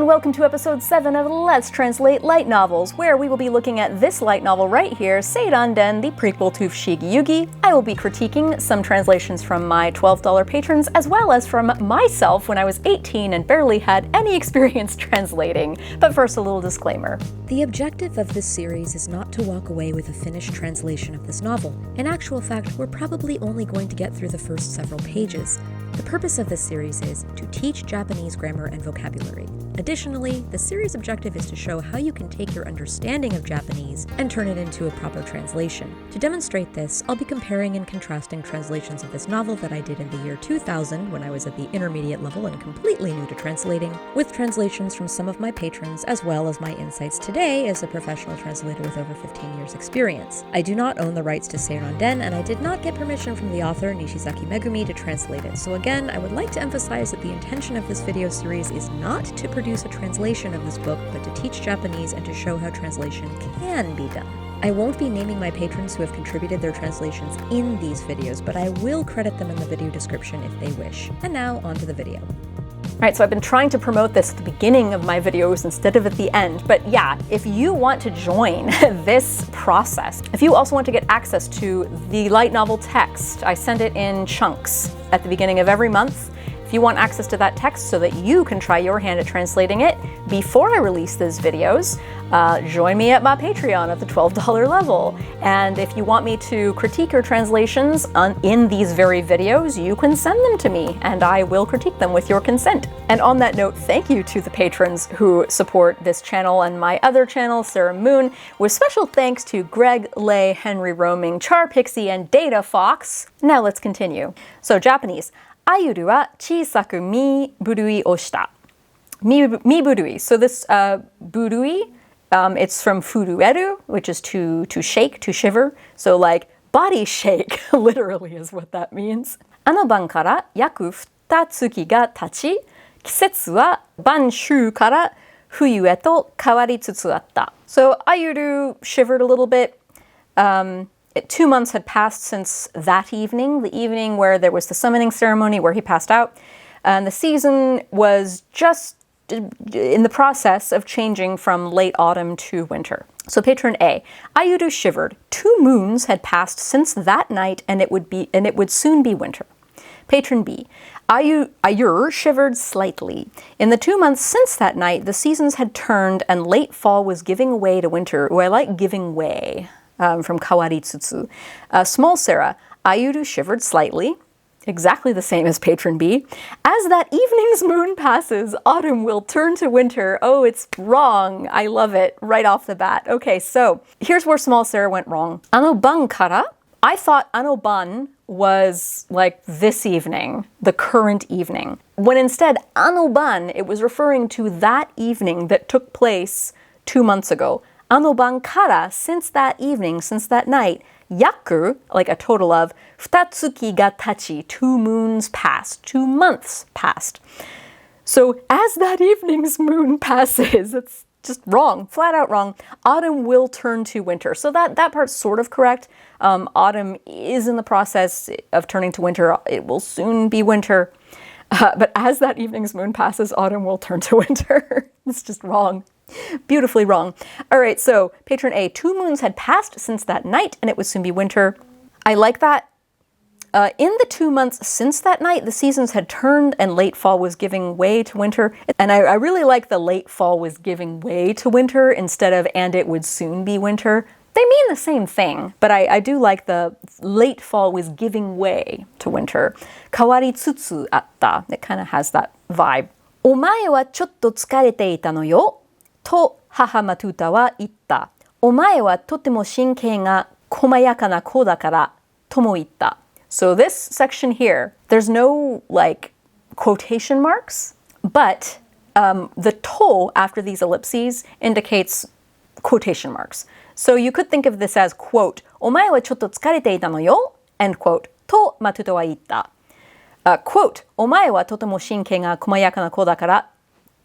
and welcome to episode 7 of Let's Translate Light Novels, where we will be looking at this light novel right here, Seiranden, the prequel to Fushigi Yugi. I will be critiquing some translations from my $12 patrons, as well as from myself when I was 18 and barely had any experience translating. But first, a little disclaimer. The objective of this series is not to walk away with a finished translation of this novel. In actual fact, we're probably only going to get through the first several pages. The purpose of this series is to teach Japanese grammar and vocabulary. Additionally, the series' objective is to show how you can take your understanding of Japanese and turn it into a proper translation. To demonstrate this, I'll be comparing and contrasting translations of this novel that I did in the year 2000 when I was at the intermediate level and completely new to translating, with translations from some of my patrons as well as my insights today as a professional translator with over 15 years experience. I do not own the rights to Seiranden, and I did not get permission from the author Nishizaki Megumi to translate it, so again, I would like to emphasize that the intention of this video series is not to produce a translation of this book, but to teach Japanese and to show how translation can be done. I won't be naming my patrons who have contributed their translations in these videos, but I will credit them in the video description if they wish. And now, on to the video. Alright, so I've been trying to promote this at the beginning of my videos instead of at the end, but yeah, if you want to join this process, if you also want to get access to the light novel text, I send it in chunks at the beginning of every month. If you want access to that text so that you can try your hand at translating it before I release these videos, join me at my Patreon at the $12 level. And if you want me to critique your translations in these very videos, you can send them to me and I will critique them with your consent. And on that note, thank you to the patrons who support this channel and my other channel, Sarah Moon, with special thanks to Greg, Lay, Henry Roaming, Char Pixie, and Data Fox. Now let's continue. So Japanese. アユルは小さく身震いをした。身震い. So this 震い, it's from furueru, which is to shake, to shiver. So like body shake, literally is what that means. あの晩から約2月が経ち、季節は晩秋から冬へと変わりつつあった。So Ayuru shivered a little bit. 2 months had passed since that evening, the evening where there was the summoning ceremony where he passed out, and the season was just in the process of changing from late autumn to winter. So patron A, Ayuru shivered. 2 moons had passed since that night, and it would soon be winter. Patron B, Ayur shivered slightly. In the 2 months since that night, the seasons had turned, and late fall was giving way to winter. Oh, I like giving way. From kawaritsutsu. Small Sarah, Ayuru shivered slightly, exactly the same as patron B. As that evening's moon passes, autumn will turn to winter. Oh, it's wrong. I love it right off the bat. Okay, so here's where small Sarah went wrong. Anoban kara, I thought anoban was like this evening, the current evening, when instead anoban, it was referring to that evening that took place 2 months ago. Anoban kara, since that evening, since that night, yaku, like a total of, 2月が経ち, 2 moons passed, 2 months passed. So as that evening's moon passes, it's just wrong, flat out wrong, autumn will turn to winter. So that part's sort of correct. Autumn is in the process of turning to winter. It will soon be winter. But as that evening's moon passes, autumn will turn to winter. It's just wrong. Beautifully wrong. All right, so patron A, 2 moons had passed since that night, and it would soon be winter. I like that. In the 2 months since that night, the seasons had turned and late fall was giving way to winter. And I really like the late fall was giving way to winter instead of and it would soon be winter. They mean the same thing, but I do like the late fall was giving way to winter. 変わりつつあった. It kind of has that vibe. お前はちょっと疲れていたのよ。と母マトゥタは言った。お前はとても神経が細やかな子だからとも言った。So this section here, there's no like quotation marks, but the to after these ellipses indicates quotation marks. So you could think of this as, quote, お前はちょっと疲れていたのよ, end quote, とマトゥタは言った。Quote, お前はとても神経が細やかな子だから、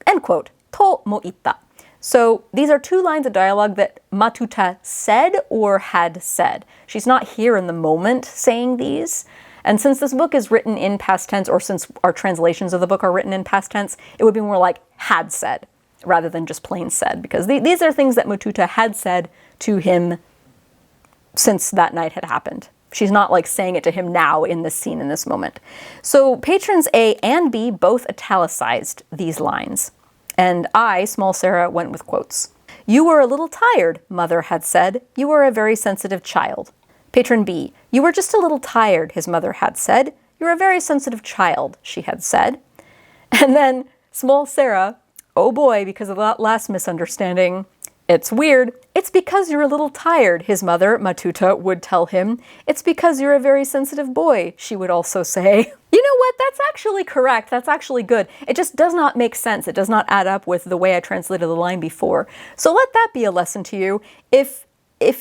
end quote, とも言った。So these are 2 lines of dialogue that Matuta said or had said. She's not here in the moment saying these. And since this book is written in past tense, or since our translations of the book are written in past tense, it would be more like had said. rather than just plain said, because these are things that Matuta had said to him since that night had happened. She's not like saying it to him now in this scene, in this moment. So patrons A and B both italicized these lines. And I, small Sarah, went with quotes. You were a little tired, mother had said. You were a very sensitive child. Patron B, you were just a little tired, his mother had said. You're a very sensitive child, she had said. And then small Sarah, oh boy, because of that last misunderstanding, it's weird. It's because you're a little tired, his mother, Matuta, would tell him. It's because you're a very sensitive boy, she would also say. You know what? That's actually correct. That's actually good. It just does not make sense. It does not add up with the way I translated the line before. So let that be a lesson to you. If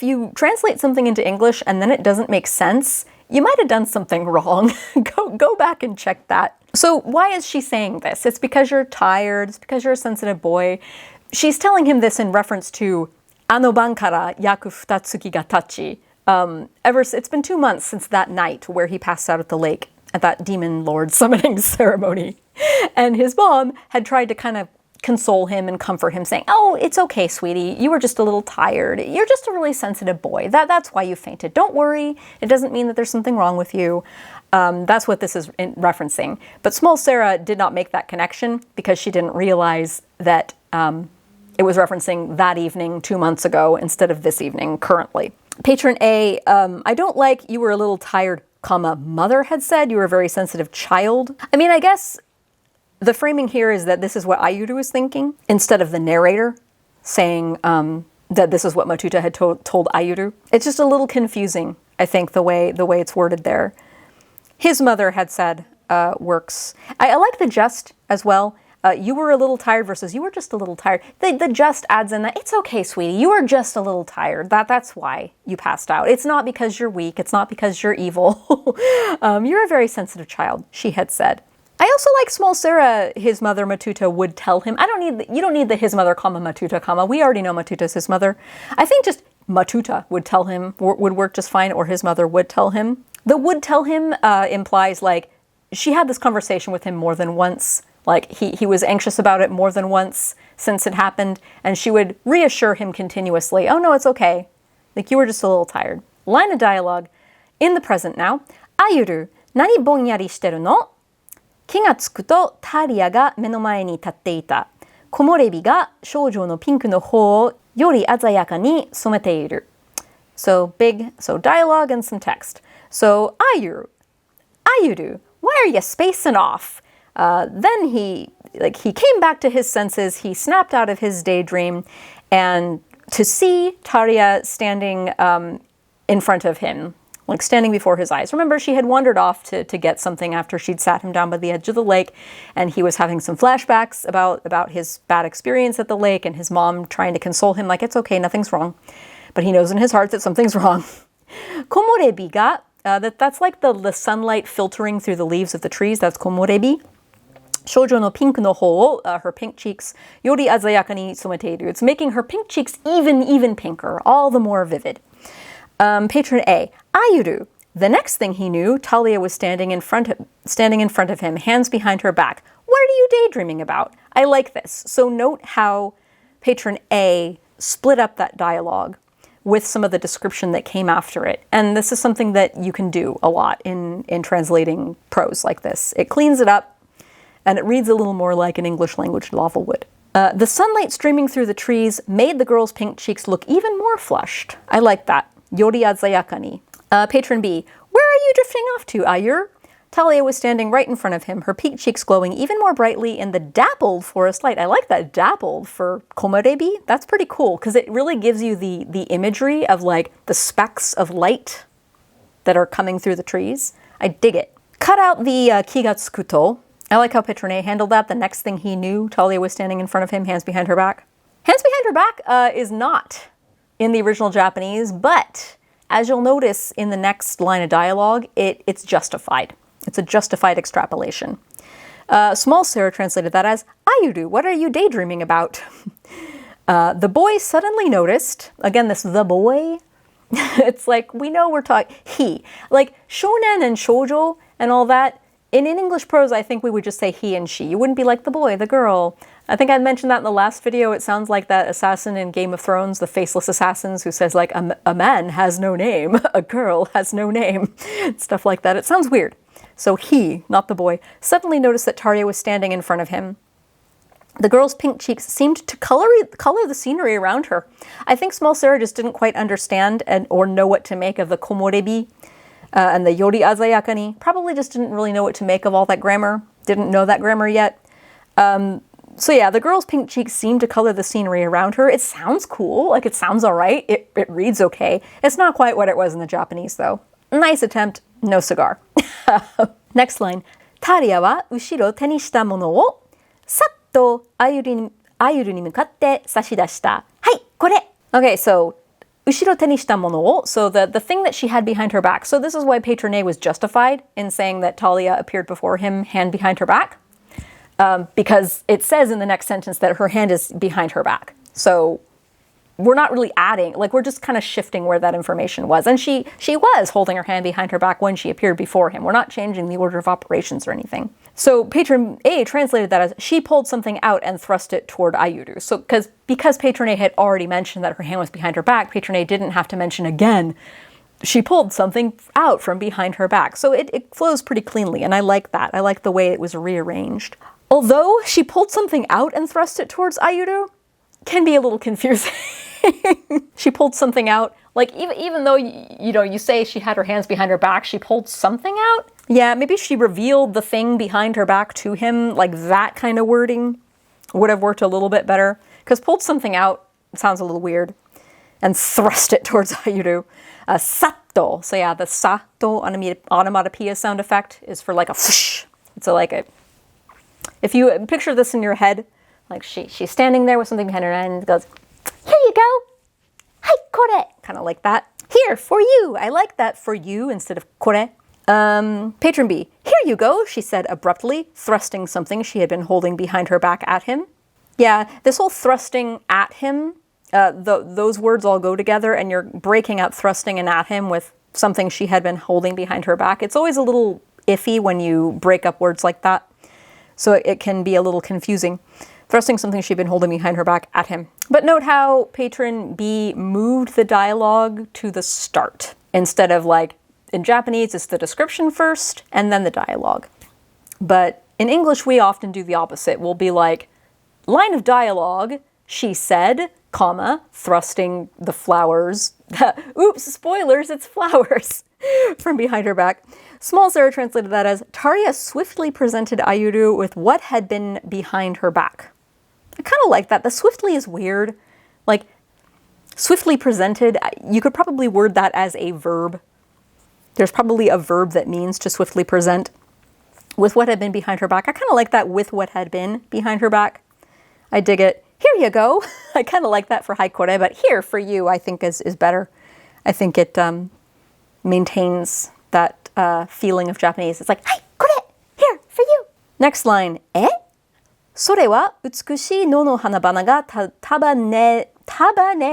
you translate something into English and then it doesn't make sense, you might have done something wrong. Go back and check that. So why is she saying this? It's because you're tired. It's because you're a sensitive boy. She's telling him this in reference to ano ban kara yaku futatsuki ga tachi. It's been 2 months since that night where he passed out at the lake at that demon lord summoning ceremony. And his mom had tried to kind of console him and comfort him, saying, oh, it's okay, sweetie. You were just a little tired. You're just a really sensitive boy. That's why you fainted. Don't worry. It doesn't mean that there's something wrong with you. That's what this is referencing. But small Sarah did not make that connection because she didn't realize that it was referencing that evening 2 months ago instead of this evening currently. Patron A, I don't like you were a little tired, comma, mother had said. You were a very sensitive child. I mean, I guess the framing here is that this is what Ayuru was thinking instead of the narrator saying that this is what Matuta had told Ayuru. It's just a little confusing, I think, the way it's worded there. His mother had said works. I like the just as well. You were a little tired versus you were just a little tired. The just adds in that, it's okay, sweetie. You were just a little tired. That's why you passed out. It's not because you're weak. It's not because you're evil. You're a very sensitive child, she had said. I also like small Sarah, his mother, Matuta, would tell him. You don't need the his mother, comma, Matuta, comma. We already know Matuta's his mother. I think just Matuta would tell him, would work just fine, or his mother would tell him. The would tell him implies like she had this conversation with him more than once. Like he was anxious about it more than once since it happened, and she would reassure him continuously, oh no, it's okay. Like you were just a little tired. Line of dialogue in the present now. Ayuru, nani bonyari shiteru no? 気がつくとタリアが目の前に立っていた。木漏れ日が少女のピンクの方をより鮮やかに染めている。So dialogue and some text. So Ayuru, why are you spacing off? Then he came back to his senses. He snapped out of his daydream, and to see Taria standing in front of him, like standing before his eyes. Remember, she had wandered off to get something after she'd sat him down by the edge of the lake, and he was having some flashbacks about his bad experience at the lake and his mom trying to console him like, it's okay, nothing's wrong. But he knows in his heart that something's wrong. Komorebi ga, that's like the sunlight filtering through the leaves of the trees. That's komorebi. Shoujo no pink no ho, her pink cheeks, yori azayaka ni someteiru. It's making her pink cheeks even pinker, all the more vivid. Patron A, Ayuru. The next thing he knew, Talia was standing in front of him, hands behind her back. What are you daydreaming about? I like this. So note how Patron A split up that dialogue with some of the description that came after it. And this is something that you can do a lot in translating prose like this. It cleans it up, and it reads a little more like an English language novel would. The sunlight streaming through the trees made the girl's pink cheeks look even more flushed. I like that. Yori azayaka ni. Patron B, where are you drifting off to, Ayur? Talia was standing right in front of him, her pink cheeks glowing even more brightly in the dappled forest light. I like that, dappled for komorebi. That's pretty cool, because it really gives you the imagery of like the specks of light that are coming through the trees. I dig it. Cut out the kigatsukuto. I like how Patron A handled that. The next thing he knew, Talia was standing in front of him, hands behind her back. Hands behind her back is not in the original Japanese, but as you'll notice in the next line of dialogue, it's justified. It's a justified extrapolation. Small Sarah translated that as, Ayuru, what are you daydreaming about? The boy suddenly noticed, again, this the boy, it's like, we know we're talking, he. Like shonen and shoujo and all that, in English prose, I think we would just say he and she. You wouldn't be like the boy, the girl. I think I mentioned that in the last video. It sounds like that assassin in Game of Thrones, the faceless assassins who says like, a man has no name, a girl has no name, stuff like that. It sounds weird. So he, not the boy, suddenly noticed that Tarja was standing in front of him. The girl's pink cheeks seemed to color the scenery around her. I think small Sarah just didn't quite understand or know what to make of the komorebi and the yori azayaka ni. Probably just didn't really know what to make of all that grammar. Didn't know that grammar yet. So yeah, the girl's pink cheeks seemed to color the scenery around her. It sounds cool, like it sounds all right. It reads okay. It's not quite what it was in the Japanese though. Nice attempt, no cigar. Next line. Tarja wa ushiro te ni shita mono wo satto Ayuru ni mukatte sashidashita. Hai, kore! Okay, so ushiro te ni shita mono wo, so the thing that she had behind her back. So this is why Patron was justified in saying that Talia appeared before him, hand behind her back. Because it says in the next sentence that her hand is behind her back. So we're not really adding, like we're just kind of shifting where that information was. And she was holding her hand behind her back when she appeared before him. We're not changing the order of operations or anything. So Patron A translated that as she pulled something out and thrust it toward Ayuru. So because Patron A had already mentioned that her hand was behind her back, Patron A didn't have to mention again she pulled something out from behind her back. So it flows pretty cleanly, and I like that. I like the way it was rearranged. Although she pulled something out and thrust it towards Ayuru, can be a little confusing. She pulled something out, like even though you say she had her hands behind her back, she pulled something out. Yeah, maybe she revealed the thing behind her back to him, like that kind of wording would have worked a little bit better. Because pulled something out sounds a little weird. And thrust it towards Ayuru. Satto. So yeah, the satto onomatopoeia sound effect is for like a whoosh. It's like a, if you picture this in your head, like she's standing there with something behind her and goes, here you go. Hai, kore. Kind of like that. Here, for you. I like that, for you, instead of kore. Patron B. Here you go, she said abruptly, thrusting something she had been holding behind her back at him. Yeah, this whole thrusting at him, those words all go together, and you're breaking up thrusting and at him with something she had been holding behind her back. It's always a little iffy when you break up words like that. So it can be a little confusing. Thrusting something she'd been holding behind her back at him. But note how Patron B moved the dialogue to the start. Instead of like, in Japanese, it's the description first and then the dialogue. But in English, we often do the opposite. We'll be like, line of dialogue, she said, comma, thrusting the flowers. Oops, spoilers, it's flowers. From behind her back. Small Sarah translated that as, Tarja swiftly presented Ayuru with what had been behind her back. I kind of like that. The swiftly is weird. Like, swiftly presented, you could probably word that as a verb. There's probably a verb that means to swiftly present with what had been behind her back. I kind of like that, with what had been behind her back. I dig it. Here you go. I kind of like that for haikore, but here for you I think is better. I think it maintains that feeling of Japanese. It's like, haikore, here for you. Next line. それは美しい野の花々が束ね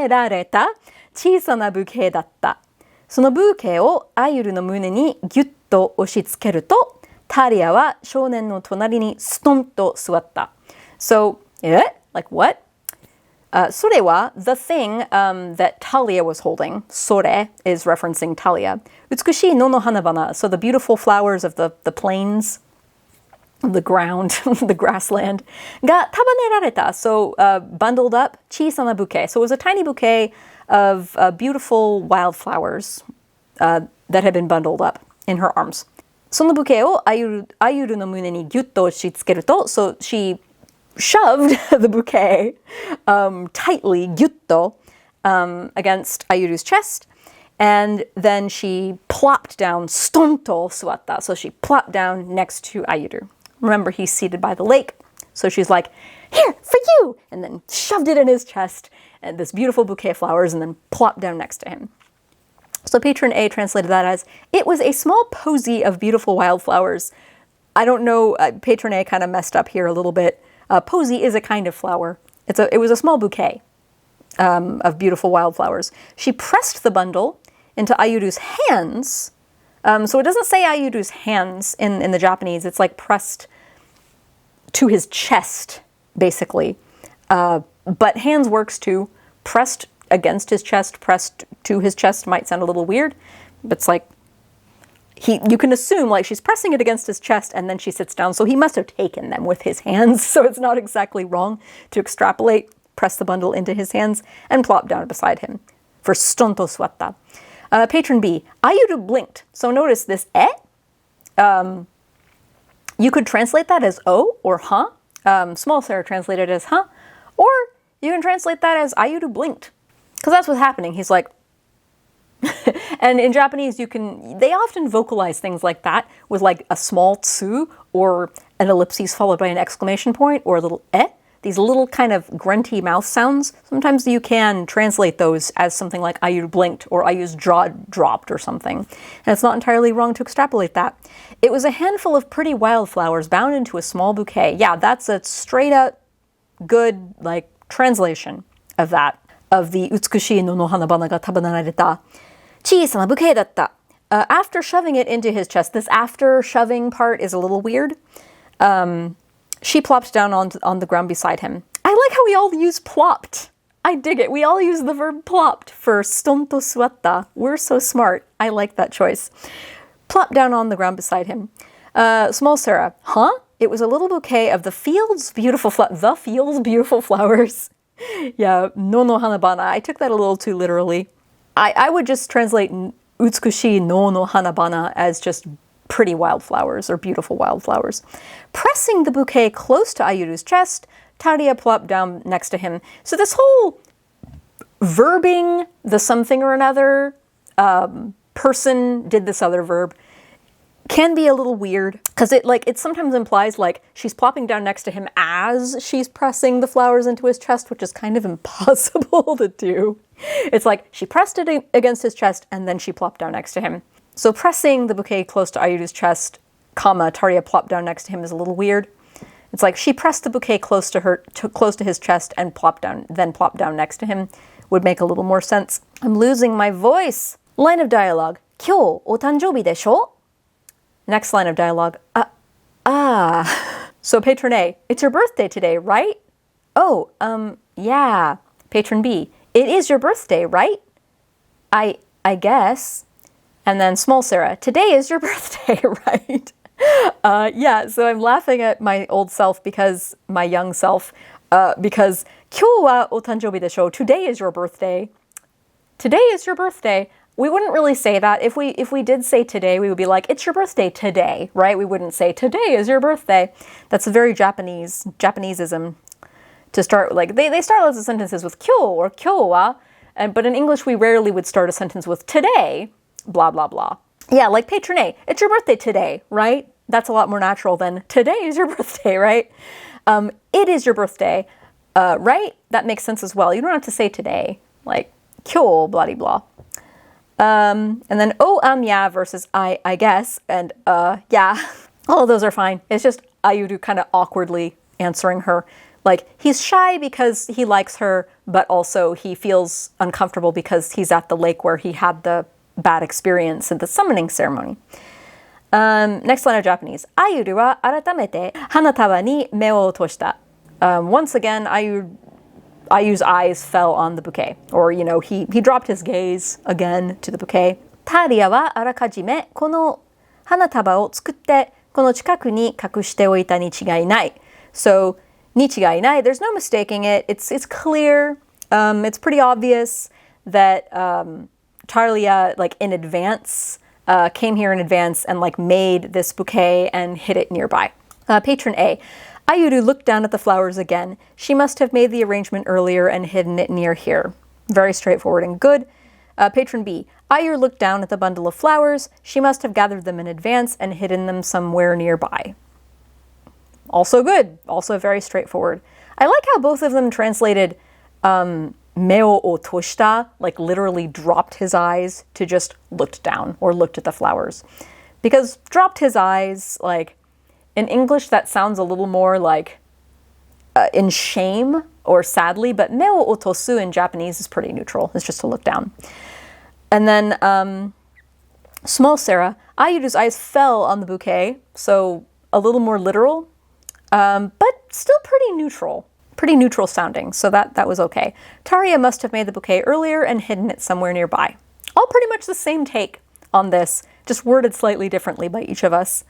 られた小さなブーケだった。そのブーケをアユルの胸にギュッと押し付けると、タリアは少年の隣にストンと座った。So, like what? それは the thing that Talia was holding. それ is referencing Talia. 美しい野の花々. So the beautiful flowers of the plains, the ground, the grassland. が束ねられた. So bundled up. 小さな bouquet. So it was a tiny bouquet of beautiful wildflowers that had been bundled up in her arms. そのブケをアユルの胸にギュッと押し付けると, so she shoved the bouquet tightly, ギュッと, against Ayuru's chest, and then she plopped down, ストンと座った. So she plopped down next to Ayuru. Remember, he's seated by the lake, so she's like, here, for you, and then shoved it in his chest, and this beautiful bouquet of flowers, and then plopped down next to him. So Patron A translated that as, it was a small posy of beautiful wildflowers. I don't know, Patron A kind of messed up here a little bit. Posy is a kind of flower. It was a small bouquet of beautiful wildflowers. She pressed the bundle into Ayuru's hands. So it doesn't say Ayuru's hands in the Japanese. It's like pressed to his chest, basically. But hands works too. Pressed against his chest, pressed to his chest might sound a little weird. But it's like, you can assume like she's pressing it against his chest and then she sits down. So he must have taken them with his hands. So it's not exactly wrong to extrapolate, press the bundle into his hands and plop down beside him. For stonto suatta. Patron B, Ayuru blinked. So notice this you could translate that as O or huh. Small Sarah translated as huh. Or you can translate that as Ayuru blinked. Because that's what's happening. He's like, and in Japanese, they often vocalize things like that with like a small tsu or an ellipsis followed by an exclamation point or a little these little kind of grunty mouth sounds. Sometimes you can translate those as something like Ayuru blinked or Ayu's jaw dropped or something. And it's not entirely wrong to extrapolate that. It was a handful of pretty wildflowers bound into a small bouquet. Yeah, that's a straight up good like translation of that. Of the 美しい野の花々が束なられた小さなブケだった. After shoving it into his chest, this after shoving part is a little weird. She plopped down on the ground beside him. I like how we all use plopped. I dig it. We all use the verb plopped for stonto suatta. We're so smart. I like that choice. Plopped down on the ground beside him. Small Sarah, huh? It was a little bouquet of the field's beautiful flowers. Yeah, no no hanabana. I took that a little too literally. I would just translate utsukushii no no hanabana as just pretty wildflowers or beautiful wildflowers. Pressing the bouquet close to Ayuru's chest, Taria plopped down next to him. So this whole verbing the something or another, person did this other verb, can be a little weird because it sometimes implies like she's plopping down next to him as she's pressing the flowers into his chest, which is kind of impossible to do. It's like she pressed it against his chest and then she plopped down next to him. So pressing the bouquet close to Ayuru's chest, Taria plopped down next to him is a little weird. It's like she pressed the bouquet close to his chest and plopped down next to him would make a little more sense. I'm losing my voice. Line of dialogue. 今日お誕生日でしょ? Next line of dialogue. So patron A, it's your birthday today, right? Oh, yeah. Patron B, it is your birthday, right? I guess. And then small Sarah, today is your birthday, right? Yeah, so I'm laughing at my old self my young self, because 今日はお誕生日でしょ? Today is your birthday. Today is your birthday. We wouldn't really say that. If we did say today, we would be like, it's your birthday today, right? We wouldn't say today is your birthday. That's a very Japaneseism to start, like, they start lots of sentences with kyo or kyo wa, but in English we rarely would start a sentence with today, blah, blah, blah. Yeah, like patron A, it's your birthday today, right? That's a lot more natural than today is your birthday, right? It is your birthday, right? That makes sense as well. You don't have to say today, like kyo, blah, blah. And then yeah versus I guess, and yeah. All of those are fine. It's just Ayuru kind of awkwardly answering her. Like, he's shy because he likes her, but also he feels uncomfortable because he's at the lake where he had the bad experience at the summoning ceremony. Next line of Japanese. Ayuru wa aratamete hanatawa ni me o otoshita. Once again, Ayu's eyes fell on the bouquet. Or, he dropped his gaze again to the bouquet. Taria wa arakajime kono hanataba o tsukutte kono chikaku ni kakushite oita ni chigai nai. So, ni chigai nai, there's no mistaking it. It's clear. It's pretty obvious that Taria, in advance, came here in advance and, made this bouquet and hid it nearby. Patron A. Ayuru looked down at the flowers again. She must have made the arrangement earlier and hidden it near here. Very straightforward and good. Patron B. Ayuru looked down at the bundle of flowers. She must have gathered them in advance and hidden them somewhere nearby. Also good. Also very straightforward. I like how both of them translated meo otoshita, literally dropped his eyes, to just looked down or looked at the flowers. Because dropped his eyes, in English, that sounds a little more in shame or sadly, but meo otosu in Japanese is pretty neutral. It's just to look down. And then small Sarah, Ayuru's eyes fell on the bouquet, so a little more literal. but still pretty neutral. Pretty neutral sounding, so that was okay. Taria must have made the bouquet earlier and hidden it somewhere nearby. All pretty much the same take on this, just worded slightly differently by each of us.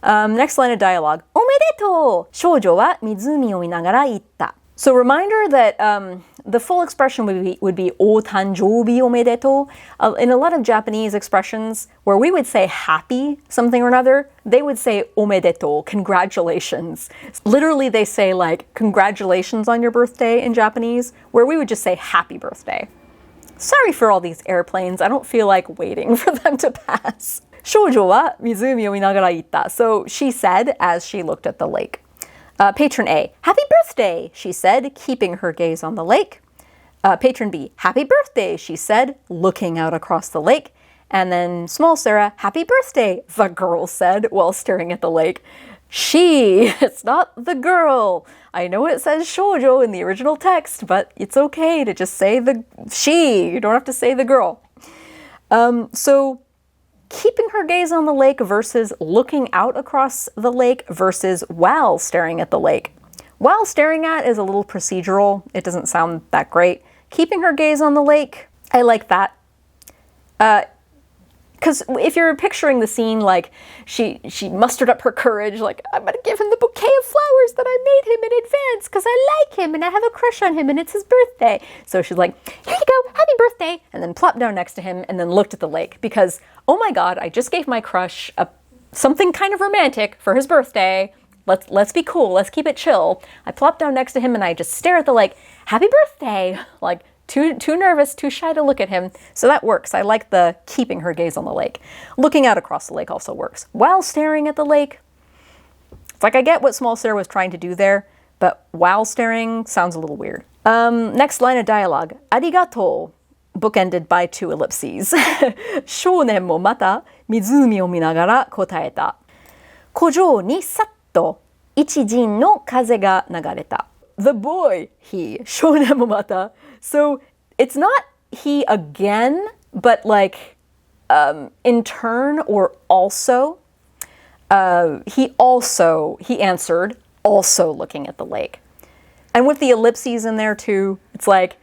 Next line of dialogue. おめでとう! 少女は湖を見ながら言った. So reminder that the full expression would be お誕生日おめでとう. In a lot of Japanese expressions, where we would say happy something or another, they would say おめでとう, congratulations. Literally, they say like congratulations on your birthday in Japanese, where we would just say happy birthday. Sorry for all these airplanes. I don't feel like waiting for them to pass. 少女は湖を見ながら言った. So she said as she looked at the lake. Patron A, happy birthday, she said, keeping her gaze on the lake. Patron B, happy birthday, she said, looking out across the lake. And then small Sarah, happy birthday, the girl said while staring at the lake. She, it's not the girl. I know it says shoujo in the original text, but it's okay to just say the she. You don't have to say the girl. So keeping her gaze on the lake versus looking out across the lake versus while staring at the lake. While staring at is a little procedural. It doesn't sound that great. Keeping her gaze on the lake, I like that. Because if you're picturing the scene like she mustered up her courage, like, I'm going to give him the bouquet of flowers that I made him in advance because I like him and I have a crush on him and it's his birthday. So she's like, here you go, happy birthday, and then plopped down next to him and then looked at the lake because, oh my God, I just gave my crush something kind of romantic for his birthday. Let's be cool, let's keep it chill. I plop down next to him and I just stare at the lake, happy birthday, like, Too nervous, too shy to look at him. So that works. I like the keeping her gaze on the lake. Looking out across the lake also works. While staring at the lake, it's like I get what small Sarah was trying to do there, but while staring sounds a little weird. Next line of dialogue. Arigato, bookended by 2 ellipses. 少年もまた湖を見ながら答えた。湖上にさっと一陣の風が流れた。The boy, he, 少年もまた. So it's not he again, but like in turn or also. He answered, also looking at the lake. And with the ellipses in there too, it's like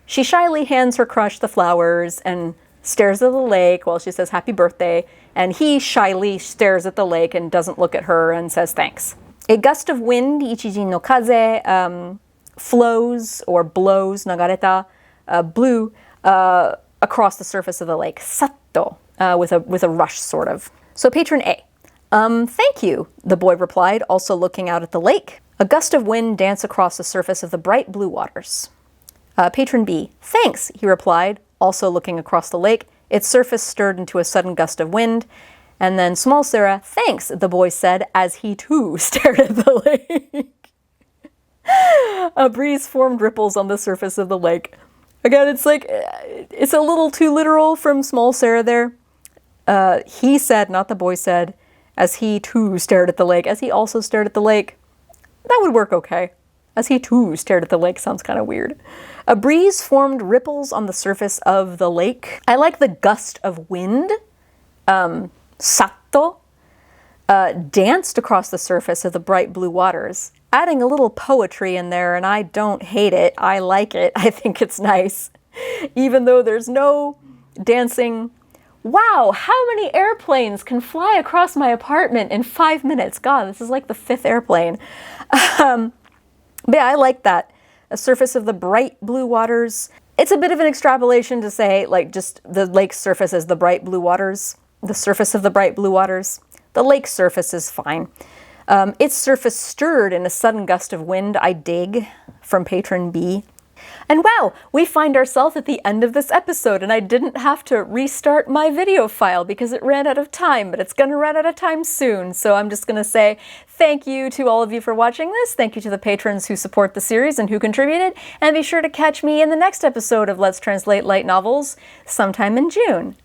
she shyly hands her crush the flowers and stares at the lake while she says happy birthday, and he shyly stares at the lake and doesn't look at her and says thanks. A gust of wind, ichijin no kaze, flows or blows, nagareta, blew across the surface of the lake, satto, with a rush sort of. So patron A. Thank you, the boy replied, also looking out at the lake. A gust of wind danced across the surface of the bright blue waters. Patron B. Thanks, he replied, also looking across the lake. Its surface stirred into a sudden gust of wind. And then small Sarah, thanks, the boy said, as he too stared at the lake. A breeze formed ripples on the surface of the lake. Again, it's like, it's a little too literal from small Sarah there. He said, not the boy said, as he too stared at the lake, as he also stared at the lake. That would work okay. As he too stared at the lake sounds kind of weird. A breeze formed ripples on the surface of the lake. I like the gust of wind. Satto, danced across the surface of the bright blue waters, adding a little poetry in there, and I don't hate it. I like it. I think it's nice. Even though there's no dancing. Wow, how many airplanes can fly across my apartment in 5 minutes? God, this is like the 5th airplane. But yeah, I like that. A surface of the bright blue waters. It's a bit of an extrapolation to say, like, just the lake's surface is the bright blue waters. The surface of the bright blue waters. The lake's surface is fine. Its surface stirred in a sudden gust of wind, I dig, from patron B. And wow, we find ourselves at the end of this episode, and I didn't have to restart my video file because it ran out of time, but it's gonna run out of time soon. So I'm just gonna say thank you to all of you for watching this. Thank you to the patrons who support the series and who contributed. And be sure to catch me in the next episode of Let's Translate Light Novels sometime in June.